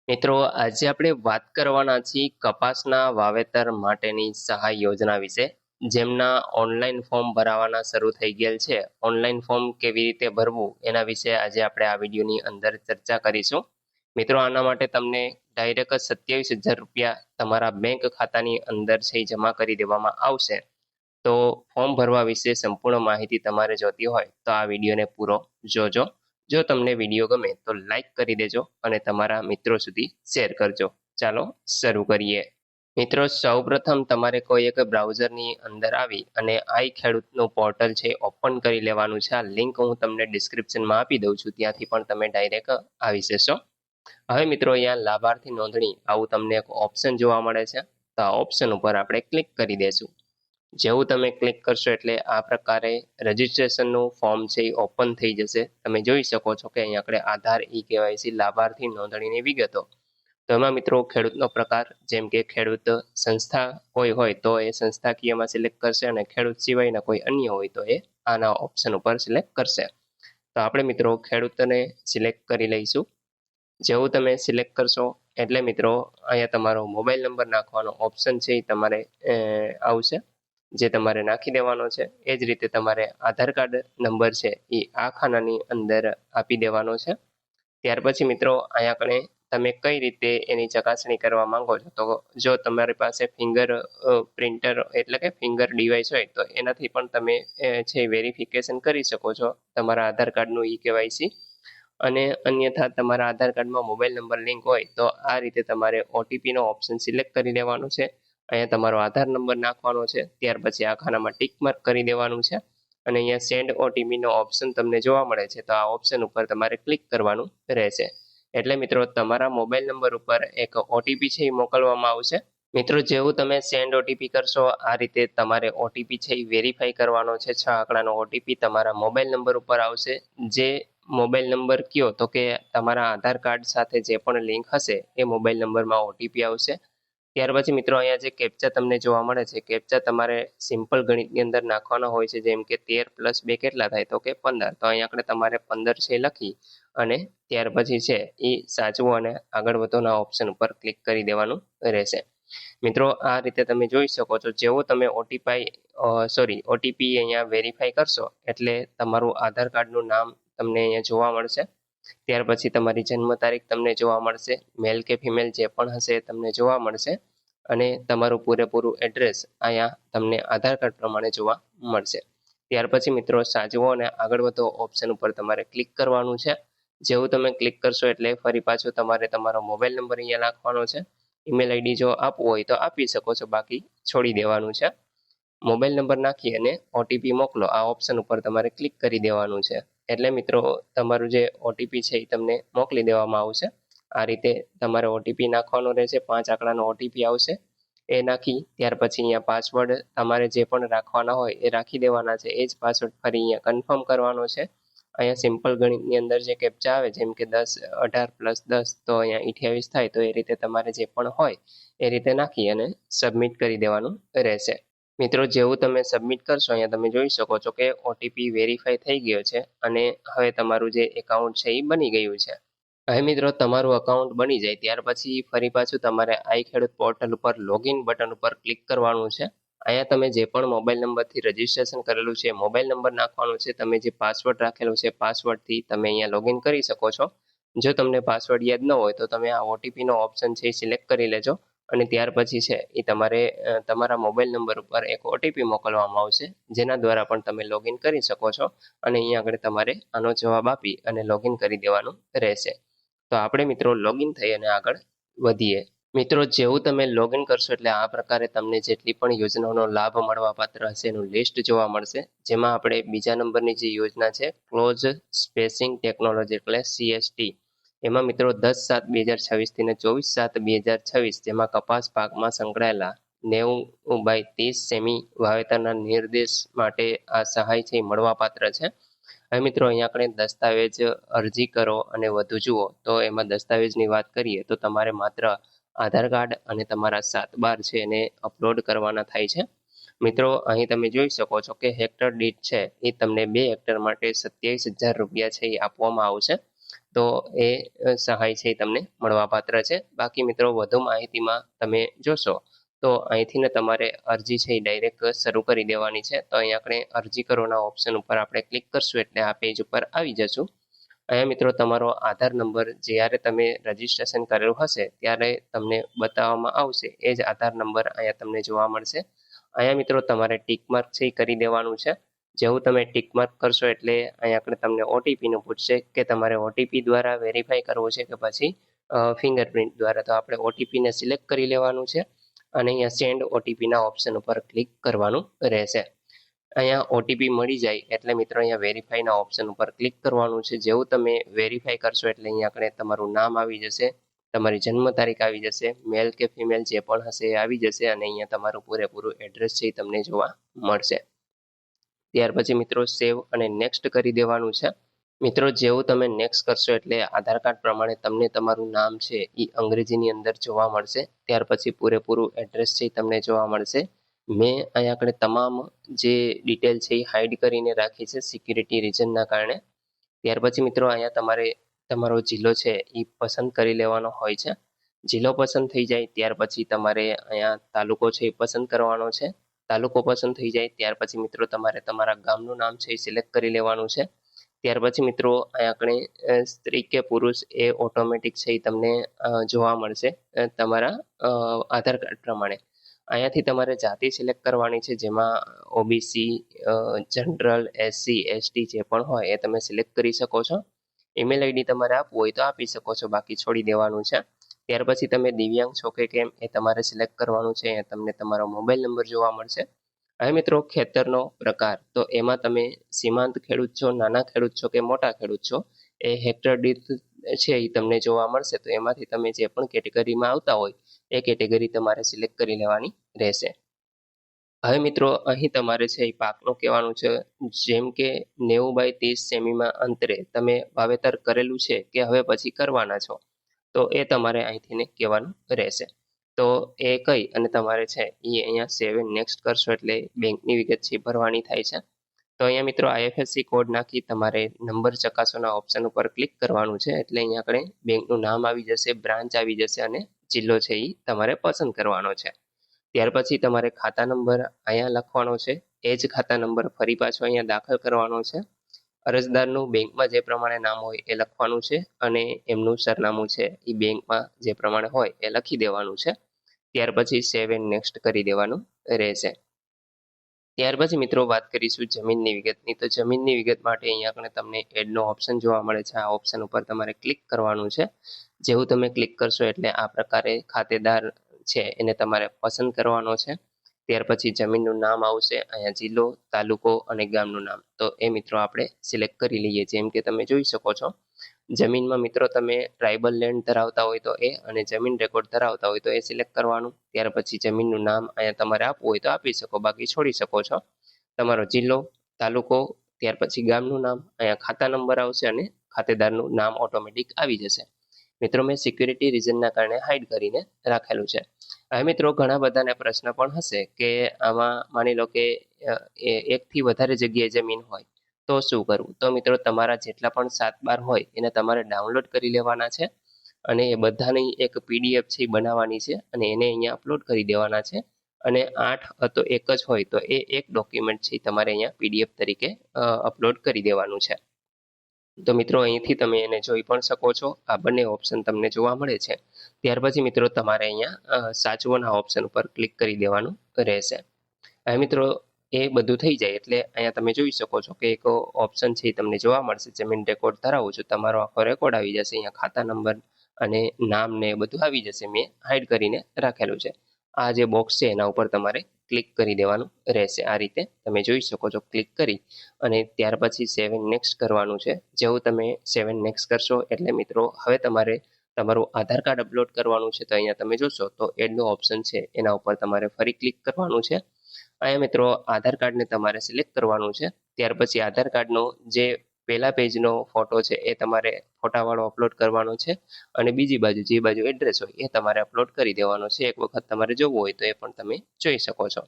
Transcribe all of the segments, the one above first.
મિત્રો આજે આપણે વાત કરવાના છીએ કપાસના વાવેતર માટેની સહાય યોજના વિશે જેમના ઓનલાઈન ફોર્મ ભરાવાના શરૂ થઈ ગયેલ છે. ઓનલાઈન ફોર્મ કેવી રીતે ભરવું એના વિશે આજે આપણે આ વિડીયોની અંદર ચર્ચા કરીશું. મિત્રો આના માટે તમને ડાયરેક્ટ 27,000 રૂપિયા તમારા બેંક ખાતાની અંદર છે જમા કરી દેવામાં આવશે. તો ફોર્મ ભરવા વિશે સંપૂર્ણ માહિતી તમારે જોતી હોય તો આ વિડીયોને પૂરો જોજો. જો તમને વિડીયો ગમે તો લાઈક કરી દેજો અને તમારા મિત્રો સુધી શેર કરજો. ચાલો શરૂ કરીએ. મિત્રો સૌપ્રથમ તમારે કોઈ એક બ્રાઉઝરની અંદર આવી અને આઈ ખેડૂતનું પોર્ટલ છે ઓપન કરી લેવાનું છે. આ લિંક હું તમને ડિસ્ક્રિપ્શનમાં આપી દઉં છું, ત્યાંથી પણ તમે ડાયરેક્ટ આવી જશો. હવે મિત્રો અહીંયા લાભાર્થી નોંધણી આવું તમને એક ઓપ્શન જોવા મળે છે. તો આ ઓપ્શન ઉપર આપણે ક્લિક કરી દેશું. જેવું તમે ક્લિક કરશો એટલે આ પ્રકારે રજીસ્ટ્રેશનનું ફોર્મ છે એ ઓપન થઈ જશે. તમે જોઈ શકો છો કે અહીંયા આપણે આધાર KYC લાભાર્થી નોંધણીની વિગતો. તો એમાં મિત્રો ખેડૂતનો પ્રકાર, જેમ કે ખેડૂત સંસ્થા કોઈ હોય તો એ સંસ્થાકીયમાં સિલેક્ટ કરશે અને ખેડૂત સિવાયના કોઈ અન્ય હોય તો એ આના ઓપ્શન ઉપર સિલેક્ટ કરશે. તો આપણે મિત્રો ખેડૂતને સિલેક્ટ કરી લઈશું. જેવું તમે સિલેક્ટ કરશો એટલે મિત્રો અહીંયા તમારો મોબાઈલ નંબર નાખવાનો ઓપ્શન છે એ તમારે આવશે, જે તમારે નાખી દેવાનો છે. એ જ રીતે તમારે આધાર કાર્ડ નંબર છે એ આ ખાનાની અંદર આપી દેવાનો છે. ત્યાર પછી મિત્રો અહીંયા કણે તમે કઈ રીતે એની ચકાસણી કરવા માંગો છો, તો જો તમારી પાસે ફિંગર પ્રિન્ટર એટલે કે ફિંગર ડિવાઇસ હોય તો એનાથી પણ તમે છે વેરિફિકેશન કરી શકો છો તમારા આધાર કાર્ડનું KYC. અને અન્યથા તમારા આધાર કાર્ડમાં મોબાઈલ નંબર લિંક હોય તો આ રીતે તમારે OTPનો ઓપ્શન સિલેક્ટ કરી લેવાનો છે. અહીંયા તમારો આધાર નંબર નાખવાનો છે. ત્યાર પછી આ ખાનામાં ટિક માર્ક કરી દેવાનું છે અને અહીંયા સેન્ડ OTPનો ઓપ્શન તમને જોવા મળે છે. તો આ ઓપ્શન ઉપર તમારે ક્લિક કરવાનું રહેશે. એટલે મિત્રો તમારા મોબાઈલ નંબર ઉપર એક OTP છે એ મોકલવામાં આવશે. મિત્રો જેવું તમે સેન્ડ OTP કરશો આ રીતે તમારે OTP છે એ વેરીફાઈ કરવાનો છે. 6 આંકડાનો OTP તમારા મોબાઈલ નંબર ઉપર આવશે. જે મોબાઈલ નંબર કયો તો કે તમારા આધાર કાર્ડ સાથે જે પણ લિંક હશે એ મોબાઈલ નંબરમાં OTP આવશે. ત્યાર પછી મિત્રો અહીંયા જે કેપ્ચા તમને જોવા મળે છે, કેપ્ચા તમારે સિમ્પલ ગણિતની અંદર નાખવાનો હોય છે. જેમ કે 13 + 2 કેટલા થાય તો કે 15. તો અહીંયા આપણે તમારે 15 છે લખી અને ત્યાર પછી છે એ સાચવું અને આગળ વધોના ઓપ્શન ઉપર ક્લિક કરી દેવાનું રહેશે. મિત્રો આ રીતે તમે જોઈ શકો છો, જેવો તમે OTP અહીંયા વેરીફાઈ કરશો એટલે તમારું આધાર કાર્ડનું નામ તમને અહીંયા જોવા મળશે. ત્યાર પછી તમારી જન્મ તારીખ તમને જોવા મળશે, મેલ કે ફિમેલ જે પણ હશે એ તમને જોવા મળશે અને તમારું પૂરેપૂરું એડ્રેસ અહીંયા તમને આધાર કાર્ડ પ્રમાણે જોવા મળશે. ત્યાર પછી મિત્રો સાચવો અને આગળ વધો ઓપ્શન ઉપર તમારે ક્લિક કરવાનું છે. જેવું તમે ક્લિક કરશો એટલે ફરી પાછું તમારે તમારો મોબાઈલ નંબર અહીંયા નાખવાનો છે. ઈમેલ ID જો આપવું હોય તો આપી શકો છો, બાકી છોડી દેવાનું છે. મોબાઈલ નંબર નાખી અને OTP મોકલો આ ઓપ્શન ઉપર તમારે ક્લિક કરી દેવાનું છે. એટલે મિત્રો તમારું જે OTP છે એ તમને મોકલી દેવામાં આવશે. આ રીતે તમારે OTP નાખવાનો રહેશે. 5 આંકડાનો OTP આવશે. એ નાખી ત્યાર પછી અહીંયા પાસવર્ડ તમારે જે પણ રાખવાના હોય એ રાખી દેવાના છે. એ જ પાસવર્ડ ફરી અહીંયા કન્ફર્મ કરવાનો છે. અહીંયા સિમ્પલ ગણિતની અંદર જે કેપ્ચા આવે, જેમ કે 18 + 10 તો અહીંયા 28 થાય, તો એ રીતે તમારે જે પણ હોય એ રીતે નાખી અને સબમિટ કરી દેવાનું રહેશે. મિત્રો જેવું તમે સબમિટ કરશો અહીંયા તમે જોઈ શકો છો કે OTP વેરીફાઈ થઈ ગયો છે અને હવે તમારું જે એકાઉન્ટ છે એ બની ગયું છે. હવે મિત્રો તમારું એકાઉન્ટ બની જાય ત્યાર પછી ફરી પાછું તમારે આઈ ખેડૂત પોર્ટલ ઉપર લોગિન બટન ઉપર ક્લિક કરવાનું છે. અહીંયા તમે જે પણ મોબાઈલ નંબરથી રજીસ્ટ્રેશન કરેલું છે મોબાઈલ નંબર નાખવાનો છે. તમે જે પાસવર્ડ રાખેલો છે પાસવર્ડથી તમે અહીંયા લોગિન કરી શકો છો. જો તમને પાસવર્ડ યાદ ન હોય તો તમે આ OTPનો ઓપ્શન છે એ સિલેક્ટ કરી લેજો અને ત્યાર પછી છે એ તમારે તમારા મોબાઈલ નંબર ઉપર એક OTP મોકલવામાં આવશે, જેના દ્વારા પણ તમે લોગિન કરી શકો છો અને અહીંયા આગળ તમારે આનો જવાબ આપી અને લોગિન કરી દેવાનું રહેશે. તો આપણે મિત્રો લોગિન થઈ અને આગળ વધીએ. મિત્રો જેવું તમે લોગિન કરશો એટલે આ પ્રકારે તમને જેટલી પણ યોજનાઓનો લાભ મળવાપાત્ર હશે એનું લિસ્ટ જોવા મળશે. જેમાં આપણે બીજા નંબરની જે યોજના છે ક્લોઝ સ્પેસિંગ ટેકનોલોજી એટલે CST, એમાં મિત્રો 10/7/2026 થી 24/7/2026 જેમાં કપાસ પાકમાં સંકળાયેલા 90/30 સેમી વાવેતરના નિર્દેશ માટે આ સહાય છે મળવાપાત્ર છે. હવે મિત્રો અહીંયા આપણે દસ્તાવેજ અરજી કરો અને વધુ જુઓ તો એમાં દસ્તાવેજની વાત કરીએ તો તમારે માત્ર આધાર કાર્ડ અને તમારા 7/12 છે એને અપલોડ કરવાના થાય છે. મિત્રો અહીં તમે જોઈ શકો છો કે હેક્ટર દીઠ છે એ તમને 2 હેક્ટર માટે 27,000 રૂપિયા છે એ આપવામાં આવશે. તો એ સહાય છે એ તમને મળવાપાત્ર છે. બાકી મિત્રો વધુ માહિતીમાં તમે જોશો તો અહીંથી ને તમારે અરજી છે એ ડાયરેક્ટ શરૂ કરી દેવાની છે. તો અહીં આપણે અરજી કરોના ઓપ્શન ઉપર આપણે ક્લિક કરશું એટલે આ પેજ ઉપર આવી જશું. અહીંયા મિત્રો તમારો આધાર નંબર જ્યારે તમે રજીસ્ટ્રેશન કરેલું હશે ત્યારે તમને બતાવવામાં આવશે એ જ આધાર નંબર અહીંયા તમને જોવા મળશે. અહીંયા મિત્રો તમારે ટીક માર્ક છે એ કરી દેવાનું છે. જેવું તમે ટીક માર્ક કરશો એટલે અહીંયા આપણે તમને ઓટીપીનું પૂછશે કે તમારે ઓટીપી દ્વારા વેરીફાઈ કરવું છે કે પછી ફિંગરપ્રિન્ટ દ્વારા. તો આપણે ઓટીપીને સિલેક્ટ કરી લેવાનું છે અને અહીંયા સેન્ડ ઓટીપીના ઓપ્શન ઉપર ક્લિક કરવાનું રહેશે. અહીંયા ઓટીપી મળી જાય એટલે મિત્રો અહીંયા વેરીફાઈના ઓપ્શન ઉપર ક્લિક કરવાનું છે. જેવું તમે વેરીફાઈ કરશો એટલે અહીંયા આપણે તમારું નામ આવી જશે, તમારી જન્મ તારીખ આવી જશે, મેલ કે ફિમેલ જે પણ હશે એ આવી જશે અને અહીંયા તમારું પૂરેપૂરું એડ્રેસ છે એ તમને જોવા મળશે. ત્યાર પછી મિત્રો સેવ અને નેક્સ્ટ કરી દેવાનું છે. મિત્રો જેવું તમે નેક્સ્ટ કરશો એટલે આધાર કાર્ડ પ્રમાણે તમને તમારું નામ છે એ અંગ્રેજીની અંદર જોવા મળશે. ત્યાર પછી પૂરેપૂરું એડ્રેસ છે એ તમને જોવા મળશે. મેં અહીંયા આગળ તમામ જે ડિટેલ છે એ હાઈડ કરીને રાખી છે સિક્યુરિટી રીઝનના કારણે. ત્યાર પછી મિત્રો અહીંયા તમારે તમારો જિલ્લો છે એ પસંદ કરી લેવાનો હોય છે. જિલ્લો પસંદ થઈ જાય ત્યાર પછી તમારે અહીંયા તાલુકો છે એ પસંદ કરવાનો છે. તાલુકો પસંદ થઈ જાય ત્યાર પછી મિત્રો તમારે તમારા ગામનું નામ છે એ સિલેક્ટ કરી લેવાનું છે. ત્યાર પછી મિત્રો અહીંયા આપણે સ્ત્રી કે પુરુષ એ ઓટોમેટિક છે એ તમને જોવા મળશે તમારા આધાર કાર્ડ પ્રમાણે. અહીંયાથી તમારે જાતિ સિલેક્ટ કરવાની છે, જેમાં ઓબીસી, જનરલ, એસસી, એસટી જે પણ હોય એ તમે સિલેક્ટ કરી શકો છો. ઈમેલ આઈડી તમારે આપવું હોય તો આપી શકો છો, બાકી છોડી દેવાનું છે. ત્યાર પછી તમે દિવ્યાંગ છો કે કેમ એ તમારે સિલેક્ટ કરવાનું છે. તમને તમારો મોબાઈલ નંબર જોવા મળશે. હવે મિત્રો ખેતરનો પ્રકાર, તો એમાં તમે સીમાંત ખેડૂત છો, નાના ખેડૂત છો કે મોટા ખેડૂત છો એ હેક્ટર દીઠ છે એ તમને જોવા મળશે. તો એમાંથી તમે જે પણ કેટેગરીમાં આવતા હોય એ કેટેગરી તમારે સિલેક્ટ કરી લેવાની રહેશે. હવે મિત્રો અહીં તમારે છે એ પાકનું કહેવાનું છે, જેમ કે 90 x 30 સેમીમાં અંતરે તમે વાવેતર કરેલું છે કે હવે પછી કરવાના છો, તો એ તમારે અહીંથી કહેવાનું રહેશે. તો એ કહી અને તમારે છે એ અહીંયા સેવ એન્ડ નેક્સ્ટ કરશો એટલે બેંકની વિગત છે ભરવાની થાય છે. તો અહીંયા મિત્રો આઈએફએસસી કોડ નાખી તમારે નંબર ચકાસોના ઓપ્શન ઉપર ક્લિક કરવાનું છે. એટલે અહીંયા આપણે બેંકનું નામ આવી જશે, બ્રાન્ચ આવી જશે અને જિલ્લો છે એ તમારે પસંદ કરવાનો છે. ત્યાર પછી તમારે ખાતા નંબર અહીંયા લખવાનો છે. એ જ ખાતા નંબર ફરી પાછો અહીંયા દાખલ કરવાનો છે. અરજદારનું બેંકમાં જે પ્રમાણે નામ હોય એ લખવાનું છે અને એમનું સરનામું છે એ બેંકમાં જે પ્રમાણે હોય એ લખી દેવાનું છે. ત્યાર પછી સેવ એન્ડ નેક્સ્ટ કરી દેવાનું રહેશે. ત્યાર પછી મિત્રો વાત કરીશું જમીનની વિગતની. તો જમીનની વિગત માટે અહીંયા આપણે તમને એડનો ઓપ્શન જોવા મળે છે. આ ઓપ્શન ઉપર તમારે ક્લિક કરવાનું છે. જેવું તમે ક્લિક કરશો એટલે આ પ્રકારે ખાતેદાર છે એને તમારે પસંદ કરવાનો છે. ત્યાર પછી જમીનનું નામ આવશે, અહીંયા જિલ્લો, તાલુકો અને ગામનું નામ. તો એ મિત્રો આપણે સિલેક્ટ કરી લઈએ. જેમ કે તમે જોઈ શકો છો જમીનમાં મિત્રો તમે ટ્રાઇબલ લેન્ડ ધરાવતા હોય તો એ, અને જમીન રેકોર્ડ ધરાવતા હોય તો એ સિલેક્ટ કરવાનું. ત્યાર પછી જમીનનું નામ અહીંયા તમારે આપવું હોય તો આપી શકો, બાકી છોડી શકો છો. તમારો જિલ્લો, તાલુકો, ત્યાર પછી ગામનું નામ, અહીંયા ખાતા નંબર આવશે અને ખાતેદારનું નામ ઓટોમેટિક આવી જશે. મિત્રો મેં સિક્યુરિટી રીઝનના કારણે હાઈડ કરીને રાખેલું છે. હવે મિત્રો ઘણા બધાને પ્રશ્ન પણ હશે કે આમાં માની લો કે એકથી વધારે જગ્યાએ જમીન હોય તો શું કરવું. તો મિત્રો તમારા જેટલા પણ 7/12 હોય એને તમારે ડાઉનલોડ કરી લેવાના છે અને એ બધાની એક પીડીએફ છે બનાવવાની છે અને એને અહીંયા અપલોડ કરી દેવાના છે. અને 8 તો એક જ હોય તો એ એક ડોક્યુમેન્ટ છે તમારે અહીંયા પીડીએફ તરીકે અપલોડ કરી દેવાનું છે. તો મિત્રો અહીંથી તમે એને જોઈ પણ શકો છો. આ બંને ઓપ્શન તમને જોવા મળે છે. ત્યાર પછી મિત્રો તમારે અહીંયા સાચવોના ઓપ્શન ઉપર ક્લિક કરી દેવાનું રહેશે. હવે મિત્રો એ બધું થઈ જાય એટલે અહીંયા તમે જોઈ શકો છો કે એક ઓપ્શન છે એ તમને જોવા મળશે, જમીન રેકોર્ડ ધરાવો છો. તમારો આખો રેકોર્ડ આવી જશે. અહીંયા ખાતા નંબર અને નામ ને બધું આવી જશે. મેં હાઈડ કરીને રાખેલું છે. આ જે બોક્સ છે એના ઉપર તમારે ક્લિક કરી દેવાનું રહેશે. આ રીતે તમે જોઈ શકો છો. ક્લિક કરી અને ત્યાર પછી સેવ એન્ડ નેક્સ્ટ કરવાનું છે. જેવું તમે સેવ એન્ડ નેક્સ્ટ કરશો એટલે મિત્રો હવે તમારે તમારું આધાર કાર્ડ અપલોડ કરવાનું છે. તો અહીંયા તમે જોશો તો એડનો ઓપ્શન છે એના ઉપર તમારે ફરી ક્લિક કરવાનું છે. અહીંયા મિત્રો આધાર કાર્ડને તમારે સિલેક્ટ કરવાનું છે. ત્યાર પછી આધાર કાર્ડનો જે પહેલા પેજનો ફોટો છે એ તમારે ફોટાવાળો અપલોડ કરવાનો છે અને બીજી બાજુ જે બાજુ એડ્રેસ હોય એ તમારે અપલોડ કરી દેવાનો છે. એક વખત તમારે જોવું હોય તો એ પણ તમે જોઈ શકો છો.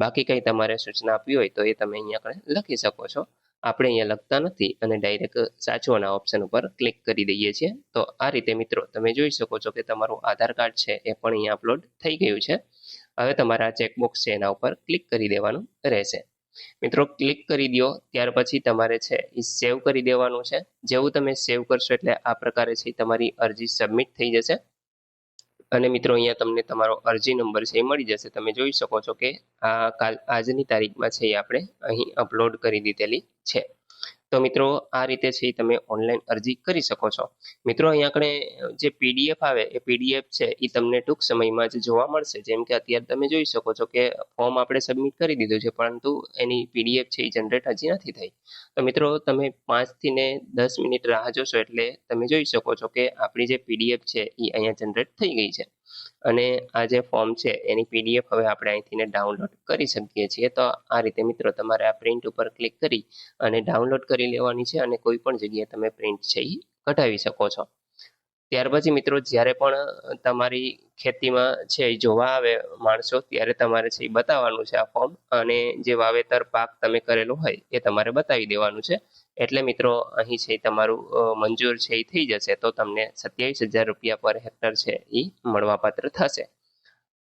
બાકી કંઈ તમારે સૂચના આપવી હોય તો એ તમે અહીંયા લખી શકો છો. આપણે અહીંયા લખતા નથી અને ડાયરેક્ટ સાચવાના ઓપ્શન ઉપર ક્લિક કરી દઈએ છીએ. તો આ રીતે મિત્રો તમે જોઈ શકો છો કે તમારું આધાર કાર્ડ છે એ પણ અહીંયા અપલોડ થઈ ગયું છે. હવે તમારા ચેકબોક્સ છે એના ઉપર ક્લિક કરી દેવાનું રહેશે. મિત્રો ક્લિક કરી દો ત્યાર પછી તમારે છે એ સેવ કરી દેવાનું છે. જેવું તમે સેવ કરશો એટલે આ પ્રકારે છે તમારી અરજી સબમિટ થઈ જશે. અને મિત્રો અહીંયા તમને તમારો અરજી નંબર છે એ મળી જશે. તમે જોઈ શકો છો કે આજની તારીખમાં છે એ આપણે અહીં અપલોડ કરી દીધેલી છે. તો મિત્રો આ રીતે છે તમે ઓનલાઈન અરજી કરી શકો છો. મિત્રો અહીંયા આપણે જે પીડીએફ આવે એ પીડીએફ છે એ તમને ટૂંક સમયમાં જ જોવા મળશે. જેમ કે અત્યારે તમે જોઈ શકો છો કે ફોર્મ આપણે સબમિટ કરી દીધું છે, પરંતુ એની પીડીએફ છે એ જનરેટ હજી નથી થઈ. તો મિત્રો તમે 5 થી 10 મિનિટ રાહ જોશો એટલે તમે જોઈ શકો છો કે આપણી જે પીડીએફ છે એ અહીંયા જનરેટ થઈ ગઈ છે. અને આ જે ફોર્મ છે એની પીડીએફ હવે આપણે અહીંથી ડાઉનલોડ કરી શકીએ છીએ. તો આ રીતે મિત્રો તમારે આ પ્રિન્ટ ઉપર ક્લિક કરી અને ડાઉનલોડ કરી લેવાની છે અને કોઈ પણ જગ્યાએ તમે પ્રિન્ટ છે એ કઢાવી શકો છો. ત્યાર પછી મિત્રો જ્યારે પણ તમારી ખેતીમાં છે એ જોવા આવે માણસો ત્યારે તમારે છે એ બતાવવાનું છે આ ફોર્મ, અને જે વાવેતર પાક તમે કરેલો હોય એ તમારે બતાવી દેવાનું છે. એટલે મિત્રો અહીં છે તમારું મંજૂર છે એ થઈ જશે. તો તમને 27,000 રૂપિયા પર હેક્ટર છે એ મળવાપાત્ર થશે.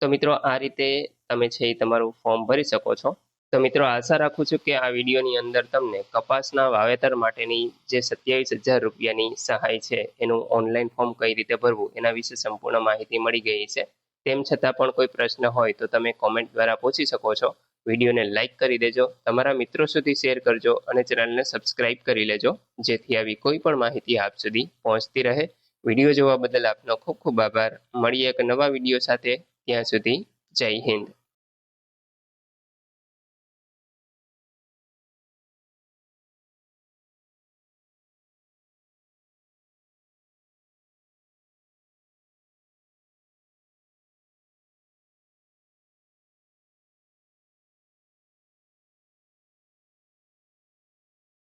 તો મિત્રો આ રીતે તમે છે એ તમારું ફોર્મ ભરી શકો છો. તો મિત્રો આશા રાખું છું કે આ વિડીયોની અંદર તમને કપાસના વાવેતર માટેની જે 27,000 રૂપિયાની સહાય છે એનું ઓનલાઈન ફોર્મ કઈ રીતે ભરવું એના વિશે સંપૂર્ણ માહિતી મળી ગઈ છે. તેમ છતાં પણ કોઈ પ્રશ્ન હોય તો તમે કોમેન્ટ દ્વારા પૂછી શકો છો. વિડીયોને લાઇક કરી દેજો, તમારા મિત્રો સુધી શેર કરજો અને ચેનલને સબસ્ક્રાઇબ કરી લેજો, જેથી આવી કોઈ પણ માહિતી આપ સુધી પહોંચતી રહે. વિડીયો જોવા બદલ આપનો ખૂબ ખૂબ આભાર. મળીએ એક નવા વિડીયો સાથે. ત્યાં સુધી જય હિન્દ.